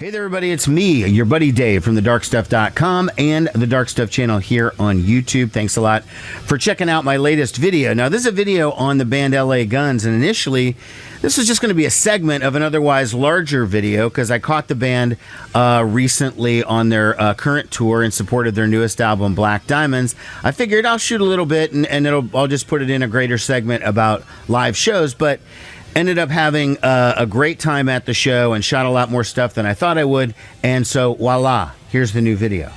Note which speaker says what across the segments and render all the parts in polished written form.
Speaker 1: Hey there, everybody. It's me, your buddy Dave from thedarkstuff.com and the Dark Stuff channel here on YouTube. Thanks a lot for checking out my latest video. Now, this is a video on the band LA Guns, and initially, this was just going to be a segment of an otherwise larger video because I caught the band recently on their current tour in support of their newest album, Black Diamonds. I figured I'll shoot a little bit and I'll just put it in a greater segment about live shows, but ended up having a great time at the show and shot a lot more stuff than I thought I would. And so, voila, here's the new video.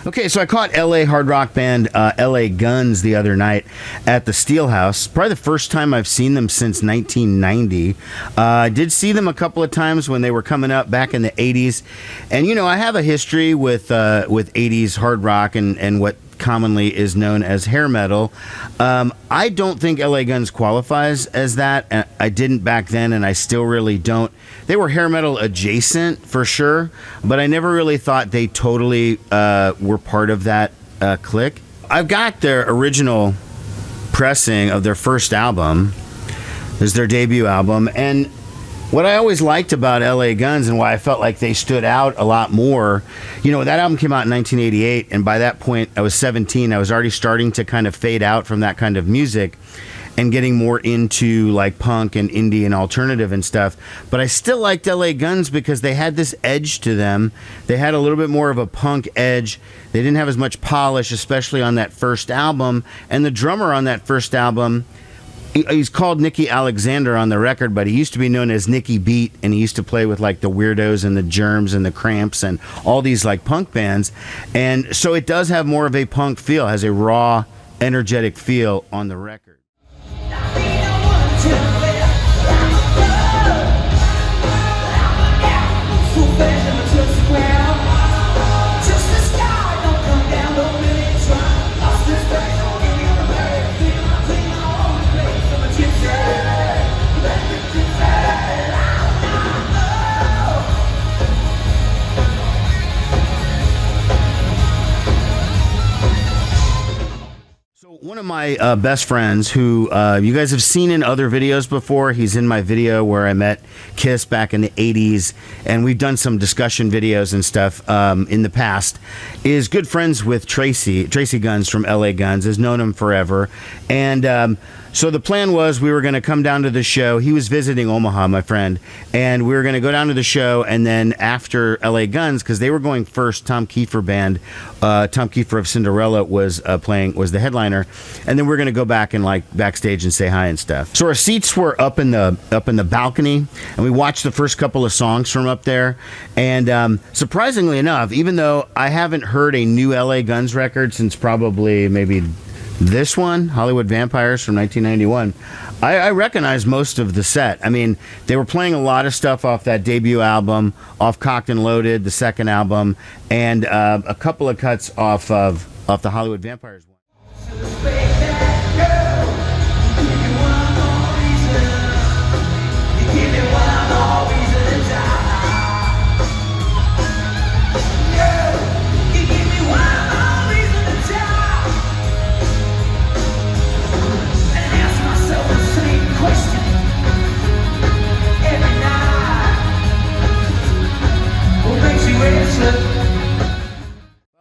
Speaker 1: Okay, so I caught LA hard rock band LA Guns the other night at the Steelhouse. Probably the first time I've seen them since 1990. I did see them a couple of times when they were coming up back in the 80s. And, you know, I have a history with 80s hard rock and what commonly is known as hair metal. I don't think LA Guns qualifies as that. I didn't back then, and I still really don't. They were hair metal adjacent for sure, but I never really thought they totally were part of that clique. I've got their original pressing of their first album. It was their debut album, and what I always liked about LA Guns and why I felt like they stood out a lot more, you know, that album came out in 1988, and by that point I was 17. I was already starting to kind of fade out from that kind of music and getting more into like punk and indie and alternative and stuff. But I still liked LA Guns because they had this edge to them. They had a little bit more of a punk edge. They didn't have as much polish, especially on that first album. And the drummer on that first album, he's called Nicky Alexander on the record, but he used to be known as Nicky Beat, and he used to play with like the Weirdos and the Germs and the Cramps and all these like punk bands. And so it does have more of a punk feel, has a raw, energetic feel on the record. One of my best friends who you guys have seen in other videos before, he's in my video where I met Kiss back in the 80s, and we've done some discussion videos and stuff in the past, is good friends with Tracy Guns from LA Guns, has known him forever. And so the plan was we were going to come down to the show. He was visiting Omaha, my friend, and we were going to go down to the show, and then after LA Guns, because they were going first, Tom Keifer Band, Tom Keifer of Cinderella was the headliner, and then we're going to go back and like backstage and say hi and stuff. So our seats were up in the balcony, and we watched the first couple of songs from up there. And surprisingly enough, even though I haven't heard a new LA Guns record since probably maybe this one, Hollywood Vampires from 1991, I recognize most of the set. I mean, they were playing a lot of stuff off that debut album, off Cocked and Loaded, the second album, and a couple of cuts off the Hollywood Vampires one.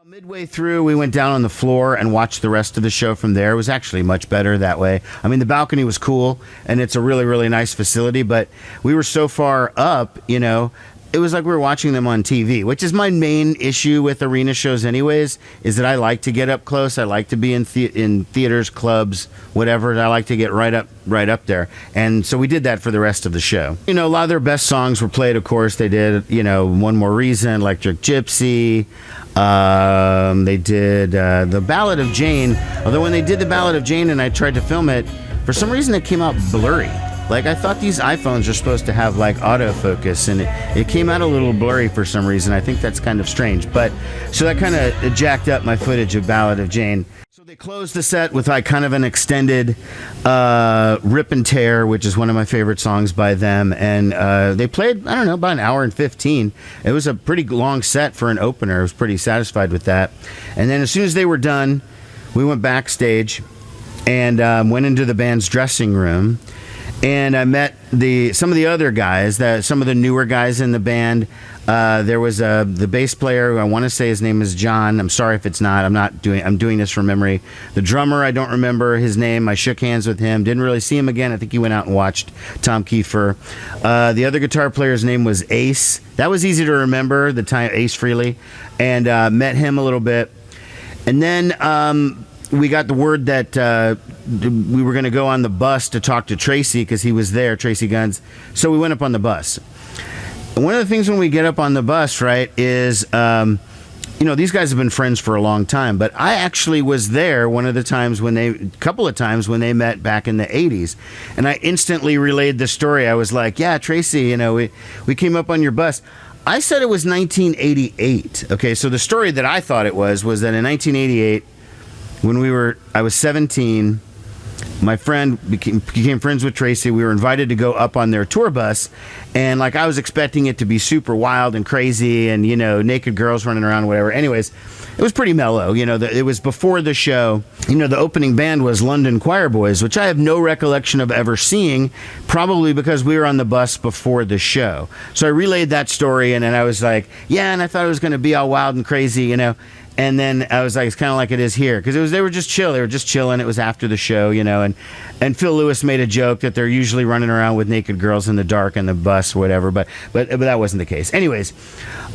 Speaker 1: Midway through, we went down on the floor and watched the rest of the show from there. It was actually much better that way. I mean, the balcony was cool, and it's a really, really nice facility, but we were so far up, you know, it was like we were watching them on TV, which is my main issue with arena shows anyways, is that I like to get up close. I like to be in theaters, clubs, whatever. I like to get right up there. And so we did that for the rest of the show. You know, a lot of their best songs were played, of course. They did, you know, One More Reason, Electric Gypsy. They did the Ballad of Jane. Although when they did the Ballad of Jane and I tried to film it, for some reason it came out blurry. Like, I thought these iPhones are supposed to have, like, autofocus, and it came out a little blurry for some reason. I think that's kind of strange. But, so that kind of jacked up my footage of Ballad of Jane. So they closed the set with, like, kind of an extended Rip and Tear, which is one of my favorite songs by them. And they played, I don't know, about an hour and 15. It was a pretty long set for an opener. I was pretty satisfied with that. And then as soon as they were done, we went backstage and went into the band's dressing room. And I met some of the other guys, some of the newer guys in the band. There was the bass player, I want to say his name is John. I'm sorry if it's not. I'm doing this from memory. The drummer, I don't remember his name. I shook hands with him. Didn't really see him again. I think he went out and watched Tom Keifer. The other guitar player's name was Ace. That was easy to remember, the time Ace Frehley. And met him a little bit. And then we got the word that we were going to go on the bus to talk to Tracy because he was there, Tracy Guns. So we went up on the bus. And one of the things when we get up on the bus, right, is, you know, these guys have been friends for a long time, but I actually was there a couple of times when they met back in the 80s. And I instantly relayed the story. I was like, yeah, Tracy, you know, we came up on your bus. I said it was 1988. Okay, so the story that I thought it was that in 1988, when I was 17, my friend became friends with Tracy. We were invited to go up on their tour bus, and like I was expecting it to be super wild and crazy, and you know, naked girls running around, whatever. Anyways, it was pretty mellow. You know, it was before the show. You know, the opening band was London Choir Boys, which I have no recollection of ever seeing, probably because we were on the bus before the show. So I relayed that story, and then I was like, yeah, and I thought it was going to be all wild and crazy, you know. And then I was like, it's kind of like it is here. Because they were just chill. They were just chilling. It was after the show, you know. And Phil Lewis made a joke that they're usually running around with naked girls in the dark in the bus or whatever. But that wasn't the case. Anyways,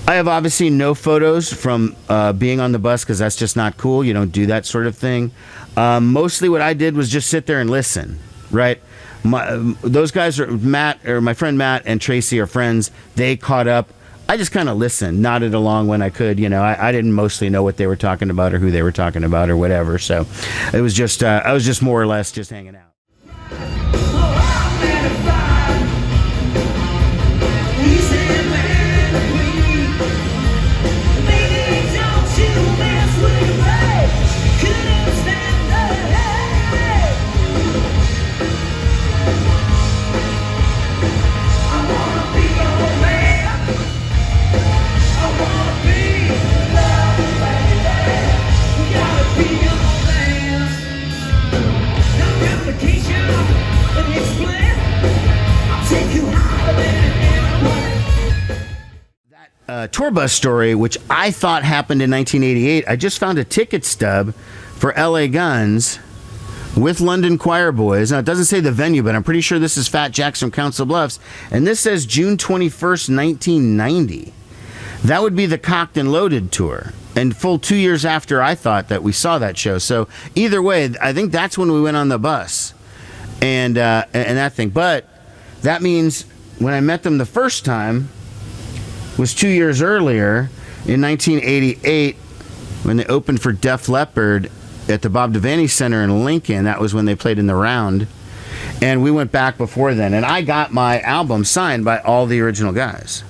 Speaker 1: I have obviously no photos from being on the bus because that's just not cool. You don't do that sort of thing. Mostly what I did was just sit there and listen, right? Those guys my friend Matt and Tracy are friends. They caught up. I just kind of listened, nodded along when I could. You know, I didn't mostly know what they were talking about or who they were talking about or whatever. So it was just, I was just more or less just hanging out. Tour bus story, which I thought happened in 1988. I just found a ticket stub for LA Guns with London Choir Boys. Now, it doesn't say the venue, but I'm pretty sure this is Fat Jack's from Council Bluffs. And this says June 21st, 1990. That would be the Cocked and Loaded tour. And full 2 years after I thought that we saw that show. So either way, I think that's when we went on the bus and that thing. But that means when I met them the first time was 2 years earlier in 1988 when they opened for Def Leppard at the Bob Devaney Center in Lincoln. That was when they played in the Round. And we went back before then. And I got my album signed by all the original guys.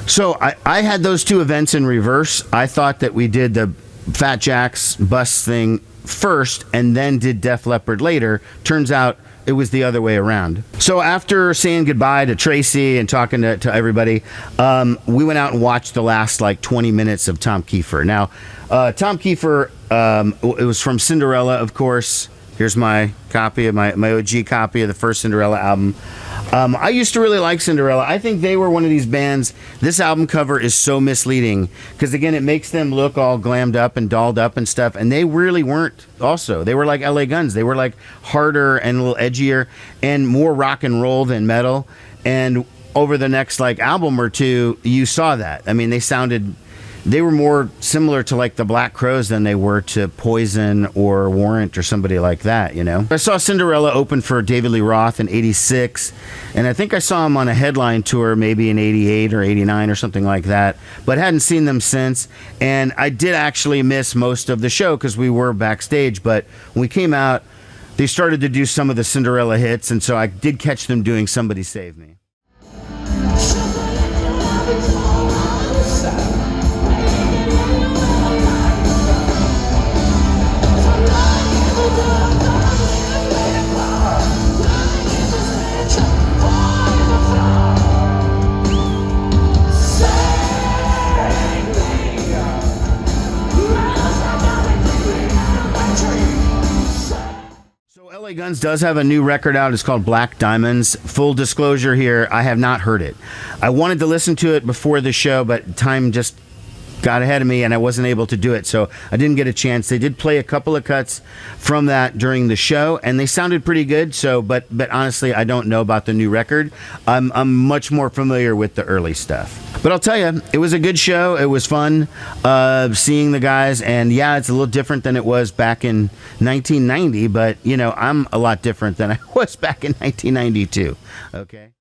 Speaker 1: So I had those two events in reverse. I thought that we did the Fat Jack's bus thing first and then did Def Leppard later. Turns out it was the other way around. So after saying goodbye to Tracy and talking to everybody, we went out and watched the last like 20 minutes of Tom Keifer. Now, Tom Keifer, it was from Cinderella, of course. Here's my copy of my OG copy of the first Cinderella album. I used to really like Cinderella. I think they were one of these bands. This album cover is so misleading because, again, it makes them look all glammed up and dolled up and stuff. And they really weren't also. They were like LA Guns. They were like harder and a little edgier and more rock and roll than metal. And over the next like album or two, you saw that. I mean, they were more similar to like the Black Crowes than they were to Poison or Warrant or somebody like that, you know. I saw Cinderella open for David Lee Roth in '86, and I think I saw him on a headline tour maybe in '88 or '89 or something like that, but hadn't seen them since. And I did actually miss most of the show because we were backstage, but when we came out, they started to do some of the Cinderella hits, and so I did catch them doing Somebody Save Me. LA Guns does have a new record out. It's called Black Diamonds. Full disclosure here, I have not heard it. I wanted to listen to it before the show, but time just got ahead of me and I wasn't able to do it, so I didn't get a chance. They did play a couple of cuts from that during the show, and they sounded pretty good. So, but honestly, I don't know about the new record. I'm much more familiar with the early stuff. But I'll tell you, it was a good show. It was fun seeing the guys, and yeah, it's a little different than it was back in 1990. But you know, I'm a lot different than I was back in 1992. Okay.